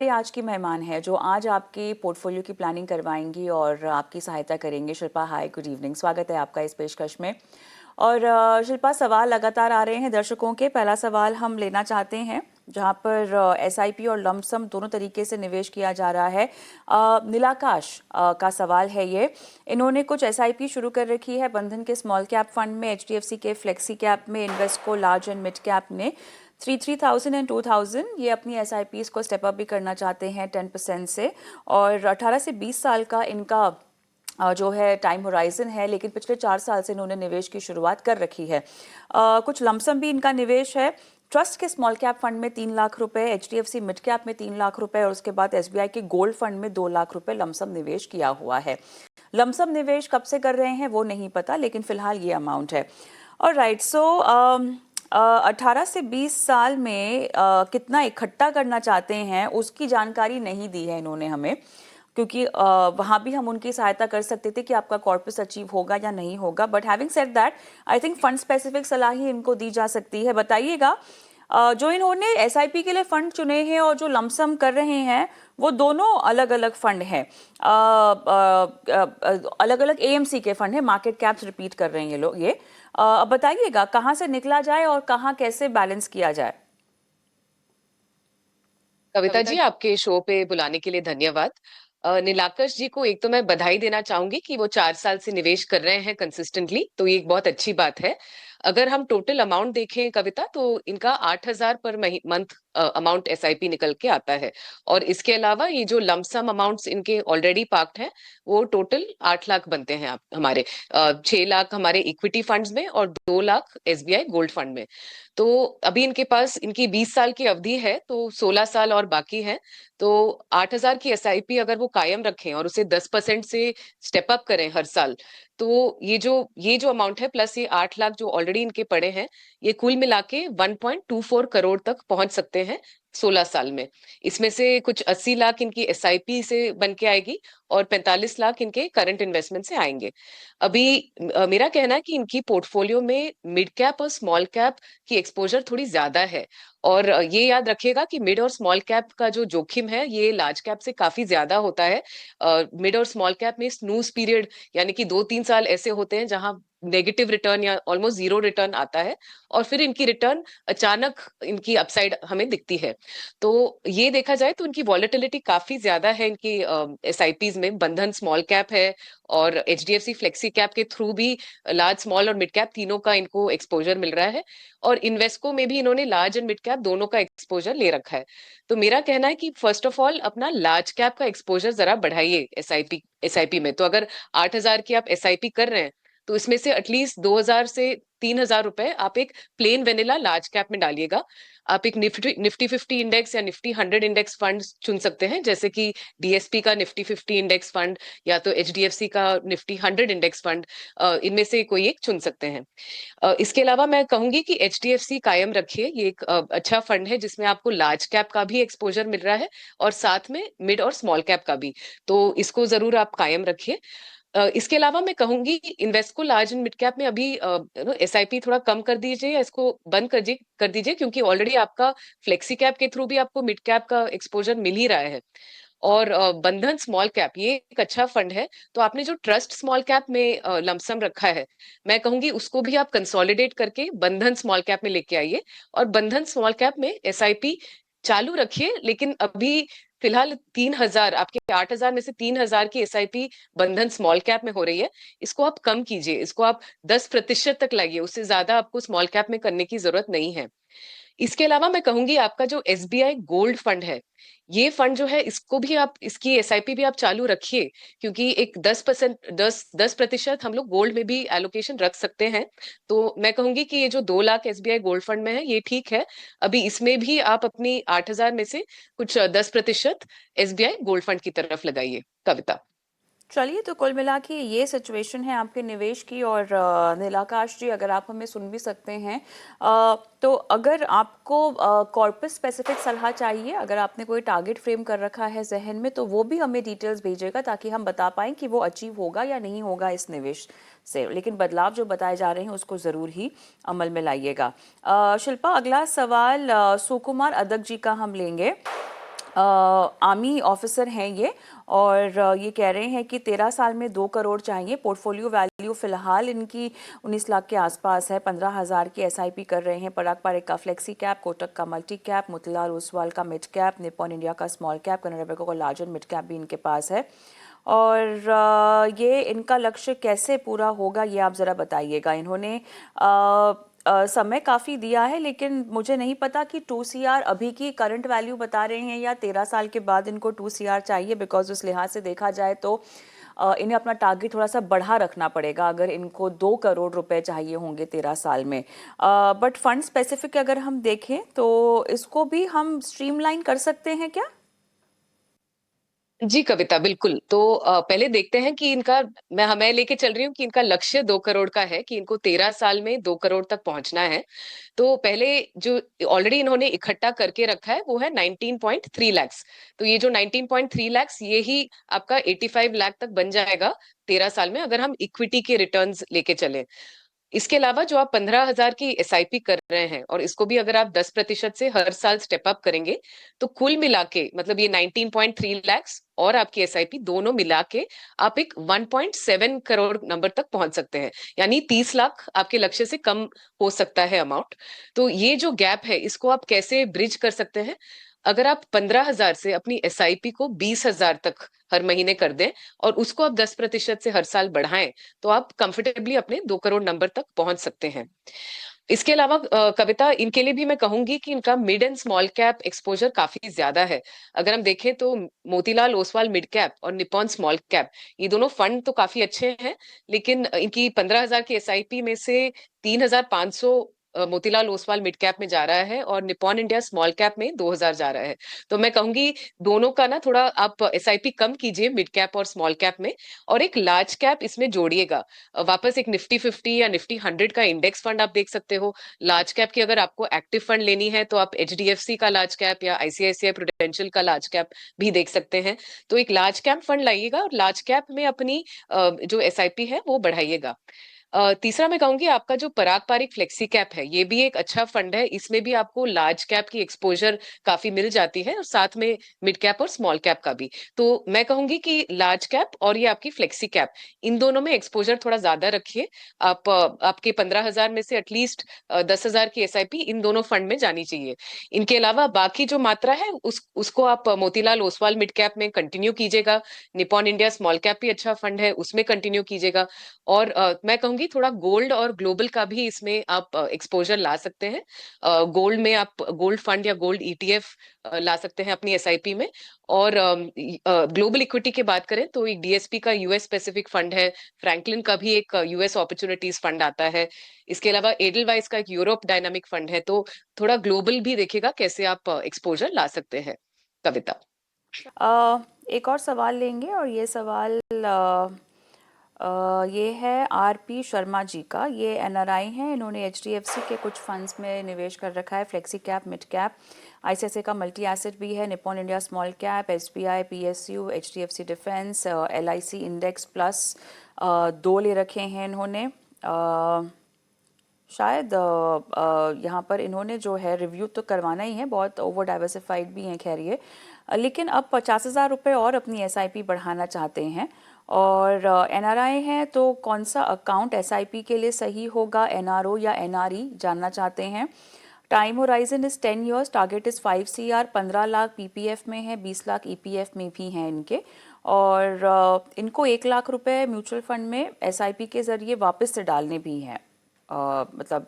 आज की मेहमान है जो आज आपके पोर्टफोलियो की प्लानिंग करवाएंगी और आपकी सहायता करेंगे। शिल्पा, हाय, गुड इवनिंग, स्वागत है आपका इस पेशकश में। और शिल्पा, सवाल लगातार आ रहे हैं दर्शकों के। पहला सवाल हम लेना चाहते हैं जहां पर एसआईपी और लमसम दोनों तरीके से निवेश किया जा रहा है। नीलाकाश का सवाल है ये। इन्होंने कुछ एसआईपी शुरू कर रखी है बंधन के स्मॉल कैप फंड में, एचडीएफसी के फ्लेक्सी कैप में, Invesco large and mid cap ने 3,000 एंड 2,000 ये अपनी एसआईपीज को स्टेप अप भी करना चाहते हैं 10% से। और 18 से 20 साल का इनका जो है टाइम होराइजन है, लेकिन पिछले 4 साल से इन्होंने निवेश की शुरुआत कर रखी है। कुछ लमसम भी इनका निवेश है। ट्रस्ट के स्मॉल कैप फंड में 3 लाख रुपए, एचडीएफसी मिड कैप में 3 लाख रुपए और उसके बाद एसबीआई के गोल्ड फंड में 2 लाख रुपए लमसम निवेश किया हुआ है। लमसम निवेश कब से कर रहे हैं वो नहीं पता, लेकिन फिलहाल ये अमाउंट है। और राइट, सो 18 से 20 साल में कितना इकट्ठा करना चाहते हैं उसकी जानकारी नहीं दी है इन्होंने हमें, क्योंकि वहाँ भी हम उनकी सहायता कर सकते थे कि आपका कॉर्पस अचीव होगा या नहीं होगा। But having said that, I think fund specific सलाह ही इनको दी जा सकती है। बताइएगा, जो इन्होंने एसआईपी के लिए फंड चुने हैं और जो लमसम कर रहे हैं वो दोनों अलग अलग फंड हैं, अलग अलग एएमसी के फंड हैं, मार्केट कैप्स रिपीट कर रहे हैं ये लोग। ये अब बताइएगा कहाँ से निकला जाए और कहाँ कैसे बैलेंस किया जाए। कविता जी, आपके शो पे बुलाने के लिए धन्यवाद। नीलाकश जी को एक तो मैं बधाई देना चाहूंगी कि वो 4 साल से निवेश कर रहे हैं कंसिस्टेंटली, तो ये एक बहुत अच्छी बात है। अगर हम टोटल अमाउंट देखें कविता, तो इनका 8,000 पर मंथ अमाउंट एसआईपी निकल के आता है। और इसके अलावा ये जो लमसम अमाउंट्स इनके ऑलरेडी पार्क्ड हैं, वो टोटल 8 लाख बनते हैं हमारे। 6 लाख हमारे इक्विटी फंड्स में और 2 लाख एसबीआई गोल्ड फंड में। तो अभी इनके पास इनकी 20 साल की अवधि है, तो 16 साल और बाकी है। तो 8,000 की एसआईपी अगर वो कायम रखें और उसे 10% से स्टेप अप करें हर साल, तो ये जो अमाउंट है प्लस ये 8 लाख जो ऑलरेडी इनके पड़े हैं, ये कुल मिला के 1.24 करोड़ तक पहुंच सकते हैं 16 साल में। इसमें से कुछ 80 लाख इनकी एसआईपी से बन के आएगी और 45 लाख इनके करंट इन्वेस्टमेंट से आएंगे। अभी मेरा कहना है कि इनकी पोर्टफोलियो में मिड कैप और स्मॉल कैप की एक्सपोजर थोड़ी ज्यादा है। और ये याद रखिएगा कि मिड और स्मॉल कैप का जो जोखिम है ये लार्ज कैप से काफी ज्यादा होता है। मिड और स्मॉल कैप में स्नूज पीरियड यानी कि 2-3 साल ऐसे होते हैं जहां नेगेटिव रिटर्न या ऑलमोस्ट जीरो रिटर्न आता है, और फिर इनकी रिटर्न अचानक इनकी अपसाइड हमें दिखती है। तो ये देखा जाए तो इनकी वॉलेटिलिटी काफी ज्यादा है इनकी एसआईपीज में। बंधन स्मॉल कैप है और एचडीएफसी फ्लेक्सी कैप के थ्रू भी लार्ज स्मॉल और मिड कैप तीनों का इनको एक्सपोजर मिल रहा है। और इन्वेस्को में भी इन्होंने लार्ज एंड मिड कैप दोनों का एक्सपोजर ले रखा है। तो मेरा कहना है कि फर्स्ट ऑफ ऑल अपना लार्ज कैप का एक्सपोजर जरा बढ़ाइए एसआईपी में। तो अगर 8,000 की आप एसआईपी कर रहे हैं, तो इसमें से एटलीस्ट 2,000 से 3,000 रुपए आप एक प्लेन वेनिला लार्ज कैप में डालिएगा। आप एक निफ्टी निफ्टी 50 इंडेक्स या निफ्टी 100 इंडेक्स फंड चुन सकते हैं, जैसे कि डीएसपी का निफ्टी 50 इंडेक्स फंड या तो एचडीएफसी का निफ्टी 100 इंडेक्स फंड। इनमें से कोई एक चुन सकते हैं। इसके अलावा मैं कहूंगी कि एचडीएफसी कायम रखिए। ये एक अच्छा फंड है जिसमें आपको लार्ज कैप का भी एक्सपोजर मिल रहा है और साथ में मिड और स्मॉल कैप का भी। तो इसको जरूर आप कायम रखिए। इसके अलावा मैं कहूंगी Invesco large and mid cap में अभी एसआईपी थोड़ा कम कर दीजिए या इसको बंद कर दीजिए, क्योंकि ऑलरेडी आपका फ्लेक्सी कैप के थ्रू भी आपको मिड कैप का एक्सपोजर मिल ही रहा है। और बंधन स्मॉल कैप ये एक अच्छा फंड है। तो आपने जो ट्रस्ट स्मॉल कैप में लमसम रखा है, मैं कहूंगी उसको भी आप कंसोलिडेट करके बंधन स्मॉल कैप में लेके आइए। और बंधन स्मॉल कैप में एसआईपी चालू रखिए, लेकिन अभी फिलहाल 3,000, आपके 8,000 में से 3,000 की एसआईपी बंधन स्मॉल कैप में हो रही है। इसको आप कम कीजिए, इसको आप 10% तक लाइए, उससे ज्यादा आपको स्मॉल कैप में करने की जरूरत नहीं है। इसके अलावा मैं कहूंगी आपका जो एसबीआई गोल्ड फंड है, ये फंड जो है इसको भी आप, इसकी एसआईपी भी आप चालू रखिए, क्योंकि एक 10% हम लोग गोल्ड में भी एलोकेशन रख सकते हैं। तो मैं कहूंगी कि ये जो 2 लाख एसबीआई गोल्ड फंड में है ये ठीक है। अभी इसमें भी आप अपनी 8,000 में से कुछ 10% एसबीआई गोल्ड फंड की तरफ लगाइए। कविता। चलिए, तो कुल मिला के ये सिचुएशन है आपके निवेश की। और नीलाकाश जी, अगर आप हमें सुन भी सकते हैं, तो अगर आपको कॉर्पस स्पेसिफिक सलाह चाहिए, अगर आपने कोई टारगेट फ्रेम कर रखा है जहन में, तो वो भी हमें डिटेल्स भेजिएगा ताकि हम बता पाएं कि वो अचीव होगा या नहीं होगा इस निवेश से। लेकिन बदलाव जो बताए जा रहे हैं उसको ज़रूर ही अमल में लाइएगा। शिल्पा, अगला सवाल सुकुमार अदक जी का हम लेंगे। आर्मी ऑफिसर हैं ये, और ये कह रहे हैं कि 13 साल में 2 करोड़ चाहिए। पोर्टफोलियो वैल्यू फिलहाल इनकी 19 लाख के आसपास है। 15,000 की एसआईपी कर रहे हैं। पराग पारेख का फ्लेक्सी कैप, कोटक का मल्टी कैप, मोतीलाल ओसवाल का मिड कैप, निप्पॉन इंडिया का स्मॉल कैप, कनाडा बैंक का लार्ज मिड कैप भी इनके पास है। और ये इनका लक्ष्य कैसे पूरा होगा, ये आप ज़रा बताइएगा। इन्होंने समय काफ़ी दिया है, लेकिन मुझे नहीं पता कि 2 CR अभी की करंट वैल्यू बता रहे हैं या 13 साल के बाद इनको 2 CR चाहिए, बिकॉज उस लिहाज से देखा जाए तो इन्हें अपना टारगेट थोड़ा सा बढ़ा रखना पड़ेगा अगर इनको 2 करोड़ रुपए चाहिए होंगे 13 साल में। बट फंड स्पेसिफिक अगर हम देखें तो इसको भी हम स्ट्रीमलाइन कर सकते हैं क्या? जी कविता, बिल्कुल। तो पहले देखते हैं कि इनका, मैं लेके चल रही हूँ कि इनका लक्ष्य 2 करोड़ का है, कि इनको 13 साल में 2 करोड़ तक पहुंचना है। तो पहले जो ऑलरेडी इन्होंने इकट्ठा करके रखा है वो है 19.3 लैक्स। तो ये जो 19.3 लैक्स, ये ही आपका 85 लाख तक बन जाएगा 13 साल में, अगर हम इक्विटी के रिटर्न्स लेके चले। इसके अलावा जो आप 15,000 की एसआईपी कर रहे हैं, और इसको भी अगर आप 10% से हर साल स्टेप अप करेंगे, तो कुल मिला के मतलब ये 19.3 लैक्स और आपकी एसआईपी दोनों मिला के आप एक 1.7 करोड़ नंबर तक पहुंच सकते हैं। यानी 30 लाख आपके लक्ष्य से कम हो सकता है अमाउंट। तो ये जो गैप है, इसको आप कैसे ब्रिज कर सकते हैं? अगर आप 15,000 से अपनी एसआईपी को 20,000 तक हर महीने कर दें, और उसको आप 10% से हर साल बढ़ाएं, तो आप कंफर्टेबली अपने 2 करोड़ नंबर तक पहुंच सकते हैं। इसके अलावा कविता, इनके लिए भी मैं कहूंगी कि इनका mid and small cap exposure काफी ज्यादा है। अगर हम देखें तो मोतीलाल ओसवाल मिड कैप और निप्पॉन स्मॉल कैप, ये दोनों फंड तो काफी अच्छे हैं, लेकिन इनकी 15,000 की एसआईपी में से 3,500 मोतीलाल ओसवाल मिड कैप में जा रहा है, और निप्पॉन इंडिया स्मॉल कैप में 2,000 जा रहा है। तो मैं कहूंगी दोनों का ना थोड़ा आप एसआईपी कम कीजिए मिड कैप और स्मॉल कैप में, और एक लार्ज कैप इसमें जोड़िएगा। वापस एक निफ्टी 50 या निफ्टी 100 का इंडेक्स फंड आप देख सकते हो। लार्ज कैप की अगर आपको एक्टिव फंड लेनी है, तो आप एचडीएफसी का लार्ज कैप या आईसीआईसीआई प्रूडेंशियल का लार्ज कैप भी देख सकते हैं। तो एक लार्ज कैप फंड लाइएगा, और लार्ज कैप में अपनी जो एसआईपी है वो बढ़ाइएगा। तीसरा मैं कहूंगी आपका जो पराग पारिक फ्लेक्सी कैप है, ये भी एक अच्छा फंड है। इसमें भी आपको लार्ज कैप की एक्सपोजर काफी मिल जाती है, और साथ में मिड कैप और स्मॉल कैप का भी। तो मैं कहूंगी कि लार्ज कैप और ये आपकी फ्लेक्सी कैप, इन दोनों में एक्सपोजर थोड़ा ज्यादा रखिए। आप आपके 15,000 में से एटलीस्ट 10,000 की एसआईपी इन दोनों फंड में जानी चाहिए। इनके अलावा बाकी जो मात्रा है उसको आप मोतीलाल ओसवाल मिड कैप में कंटिन्यू कीजिएगा। निपॉन इंडिया स्मॉल कैप भी अच्छा फंड है, उसमें कंटिन्यू कीजिएगा। और मैं कहूंगी थोड़ा गोल्ड और ग्लोबल का भी इसमें आप एक्सपोजर ला सकते हैं। गोल्ड में आप गोल्ड फंड या गोल्ड ईटीएफ ला सकते हैं अपनी एसआईपी में। और ग्लोबल इक्विटी की बात करें तो एक डीएसपी का यूएस स्पेसिफिक फंड है। फ्रैंकलिन का भी एक यूएस अपॉर्चुनिटीज फंड आता है। इसके अलावा एडलवाइस का एक यूरोप डायनामिक फंड है। तो थोड़ा ग्लोबल भी देखिएगा कैसे आप एक्सपोजर ला सकते हैं। कविता। एक और सवाल लेंगे, और ये सवाल ये है आरपी शर्मा जी का। ये एनआरआई हैं। इन्होंने एचडीएफसी के कुछ फंड्स में निवेश कर रखा है, flexi cap, mid cap, ICICI का मल्टी एसेट भी है, Nippon India small cap, SBI, PSU, HDFC defence, LIC index plus 2 ले रखे हैं इन्होंने। शायद यहाँ पर इन्होंने जो है रिव्यू तो करवाना ही है, बहुत ओवर डाइवर्सिफाइड भी हैं खैर ये। लेकिन अब 50,000 रुपये और अपनी एसआईपी बढ़ाना चाहते हैं, और एनआरआई हैं। तो कौन सा अकाउंट एसआईपी के लिए सही होगा, एनआरओ या एनआरई, जानना चाहते हैं। Time horizon is 10 years, target is 5 CR, 15 lakh PPF में है, 20 लाख ईपीएफ में भी हैं इनके। और इनको 1 लाख रुपए म्यूचुअल फंड में एसआईपी के जरिए वापस से डालने भी हैं। मतलब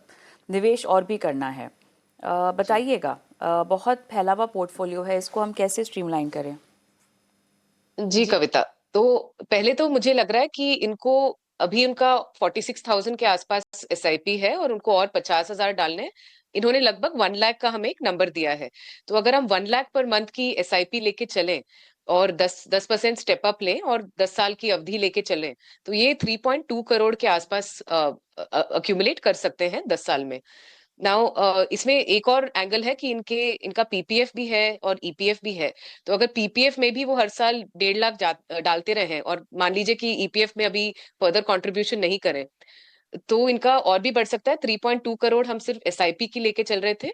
निवेश और भी करना है। जी। बताइएगा, बहुत फैला हुआ पोर्टफोलियो है, इसको हम कैसे स्ट्रीमलाइन करें? जी कविता, तो पहले तो मुझे लग रहा है कि इनको अभी उनका 46,000 के आसपास एसआईपी है, और उनको और 50,000 डालने हैं। इन्होंने लगभग 1 लाख का हमें एक नंबर दिया है। तो अगर हम 1 लाख पर मंथ की एसआईपी लेके चलें, और 10% स्टेप अप लें, और 10 साल की अवधि लेके चलें, तो ये 3.2 करोड़ के आसपास अक्यूमुलेट कर सकते हैं 10 साल में। नाउ इसमें एक और एंगल है कि इनका पीपीएफ भी है और ईपीएफ भी है। तो अगर पीपीएफ में भी वो हर साल 1.5 लाख डालते रहे, और मान लीजिए कि ईपीएफ में अभी फर्दर कंट्रीब्यूशन नहीं करें, तो इनका और भी बढ़ सकता है। 3.2 करोड़ हम सिर्फ एसआईपी की लेके चल रहे थे,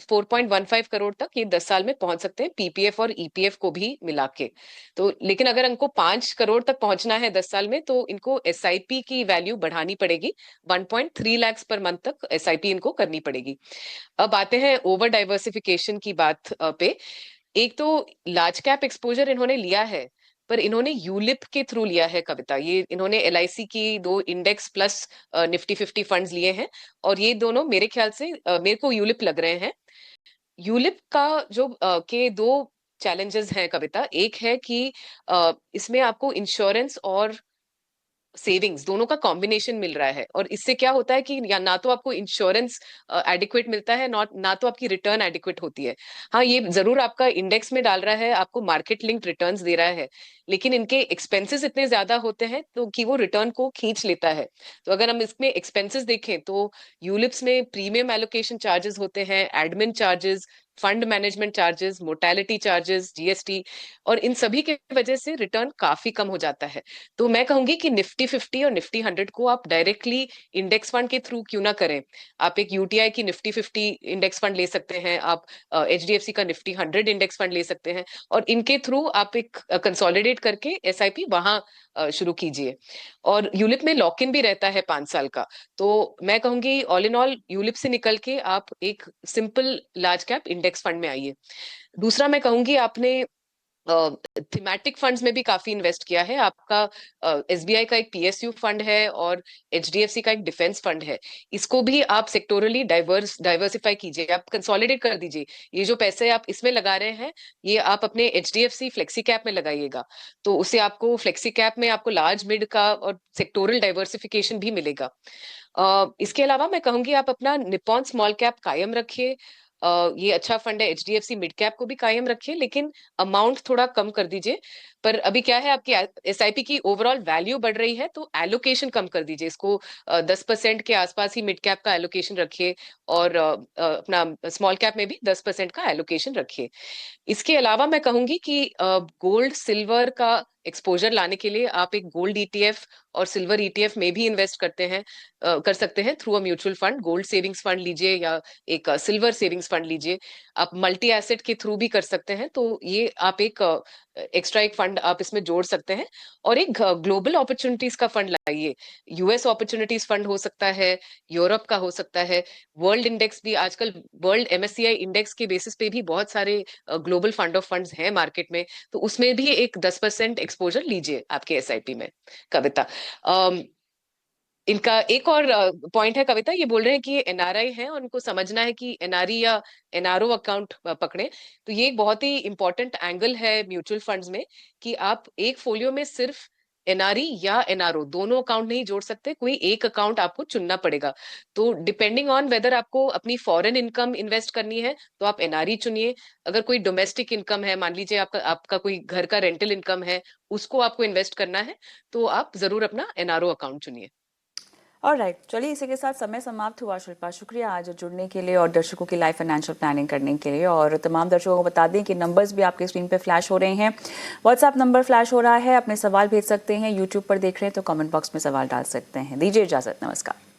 4.15 करोड़ तक ये 10 साल में पहुंच सकते हैं, पीपीएफ और ईपीएफ को भी मिला के। तो लेकिन अगर इनको 5 करोड़ तक पहुंचना है 10 साल में, तो इनको एसआईपी की वैल्यू बढ़ानी पड़ेगी, 1.3 लाख पर मंथ तक एसआईपी इनको करनी पड़ेगी। अब आते हैं ओवर डाइवर्सिफिकेशन की बात पे। एक तो लार्ज कैप एक्सपोजर इन्होंने लिया है, पर इन्होंने यूलिप के थ्रू लिया है कविता। ये इन्होंने एलआईसी की 2 इंडेक्स प्लस निफ्टी 50 फंड्स लिए हैं, और ये दोनों मेरे ख्याल से मेरे को यूलिप लग रहे हैं। यूलिप का जो के दो चैलेंजेस हैं कविता। एक है कि इसमें आपको इंश्योरेंस और सेविंग्स दोनों का कॉम्बिनेशन मिल रहा है, और इससे क्या होता है कि या ना तो आपको इंश्योरेंस एडिक्वेट मिलता है, ना तो आपकी रिटर्न एडिक्वेट होती है। हाँ, ये जरूर आपका इंडेक्स में डाल रहा है, आपको मार्केट लिंक्ड रिटर्न्स दे रहा है, लेकिन इनके एक्सपेंसेस इतने ज्यादा होते हैं तो कि वो रिटर्न को खींच लेता है। तो अगर हम इसमें एक्सपेंसेस देखें तो यूलिप्स में प्रीमियम एलोकेशन चार्जेस होते हैं, admin charges, fund management charges, mortality charges, GST, और इन सभी के वजह से रिटर्न काफी कम हो जाता है। तो मैं कहूंगी कि निफ्टी 50 और निफ्टी 100 को आप डायरेक्टली इंडेक्स फंड के थ्रू क्यों ना करें। आप एक यूटीआई की निफ्टी 50 इंडेक्स फंड ले सकते हैं, आप एचडीएफसी का निफ्टी 100 इंडेक्स फंड ले सकते हैं, और इनके थ्रू आप एक कंसोलिडेट करके एसआईपी वहां शुरू कीजिए। और यूलिप में लॉक इन भी रहता है 5 साल का। तो मैं कहूंगी ऑल इन ऑल यूलिप से निकल के आप एक simple large cap index fund में आइए। दूसरा मैं कहूंगी आपने थीमेटिक फंड्स में भी काफी इन्वेस्ट किया है। आपका एसबीआई का एक पीएसयू फंड है और एचडीएफसी का एक डिफेंस फंड है। इसको भी आप सेक्टोरली डाइवर्सिफाई कीजिए, आप कंसोलिडेट कर दीजिए। ये जो पैसे आप इसमें लगा रहे हैं, ये आप अपने एचडीएफसी फ्लेक्सी कैप में लगाइएगा, तो उससे आपको फ्लेक्सी कैप में आपको लार्ज मिड का और सेक्टोरल डाइवर्सिफिकेशन भी मिलेगा। इसके अलावा मैं कहूंगी आप अपना निप्पॉन स्मॉल कैप कायम रखिए। ये अच्छा फंड है। एचडीएफसी मिड कैप को भी कायम रखिए, लेकिन अमाउंट थोड़ा कम कर दीजिए। पर अभी क्या है, आपकी एसआईपी की ओवरऑल वैल्यू बढ़ रही है, तो एलोकेशन कम कर दीजिए। इसको 10% के आसपास ही मिड कैप का एलोकेशन रखिए, और अपना स्मॉल कैप में भी 10% का एलोकेशन रखिए। इसके अलावा मैं कहूंगी कि गोल्ड सिल्वर का एक्सपोजर लाने के लिए आप एक गोल्ड ईटीएफ और सिल्वर ईटीएफ में भी इन्वेस्ट कर सकते हैं through a mutual fund. Gold savings fund लीजिए या एक सिल्वर सेविंग्स फंड लीजिए। आप मल्टी एसेट के थ्रू भी कर सकते हैं, तो ये आप एक एक्स्ट्रा एक फंड आप इसमें जोड़ सकते हैं। और एक ग्लोबल अपॉर्चुनिटीज का फंड लाइए। यूएस अपॉर्चुनिटीज फंड हो सकता है, यूरोप का हो सकता है, वर्ल्ड इंडेक्स भी आजकल, वर्ल्ड एमएससीआई इंडेक्स के बेसिस पे भी बहुत सारे ग्लोबल फंड ऑफ फंड्स हैं मार्केट में, तो उसमें भी एक 10% एक्सपोजर लीजिए आपके एसआईपी में कविता। इनका एक और पॉइंट है कविता, ये बोल रहे हैं कि ये एनआरआई हैं और उनको समझना है कि एनआरई या एनआरओ अकाउंट पकड़े। तो ये एक बहुत ही इंपॉर्टेंट एंगल है म्यूचुअल फंड्स में, कि आप एक फोलियो में सिर्फ एनआरई या एनआरओ दोनों अकाउंट नहीं जोड़ सकते, कोई एक अकाउंट आपको चुनना पड़ेगा। तो डिपेंडिंग ऑन वेदर आपको अपनी फॉरेन इनकम इन्वेस्ट करनी है तो आप एनआरई चुनिए। अगर कोई डोमेस्टिक इनकम है, मान लीजिए आपका आपका कोई घर का रेंटल इनकम है, उसको आपको इन्वेस्ट करना है, तो आप जरूर अपना एनआरओ अकाउंट चुनिए। और राइट, चलिए इसी के साथ समय समाप्त हुआ। शिल्पा, शुक्रिया आज जुड़ने के लिए और दर्शकों की लाइफ फाइनेंशियल प्लानिंग करने के लिए। और तमाम दर्शकों को बता दें कि नंबर्स भी आपके स्क्रीन पे फ्लैश हो रहे हैं, व्हाट्सएप नंबर फ्लैश हो रहा है, अपने सवाल भेज सकते हैं, यूट्यूब पर देख रहे हैं तो कमेंट बॉक्स में सवाल डाल सकते हैं। दीजिए इजाजत, नमस्कार।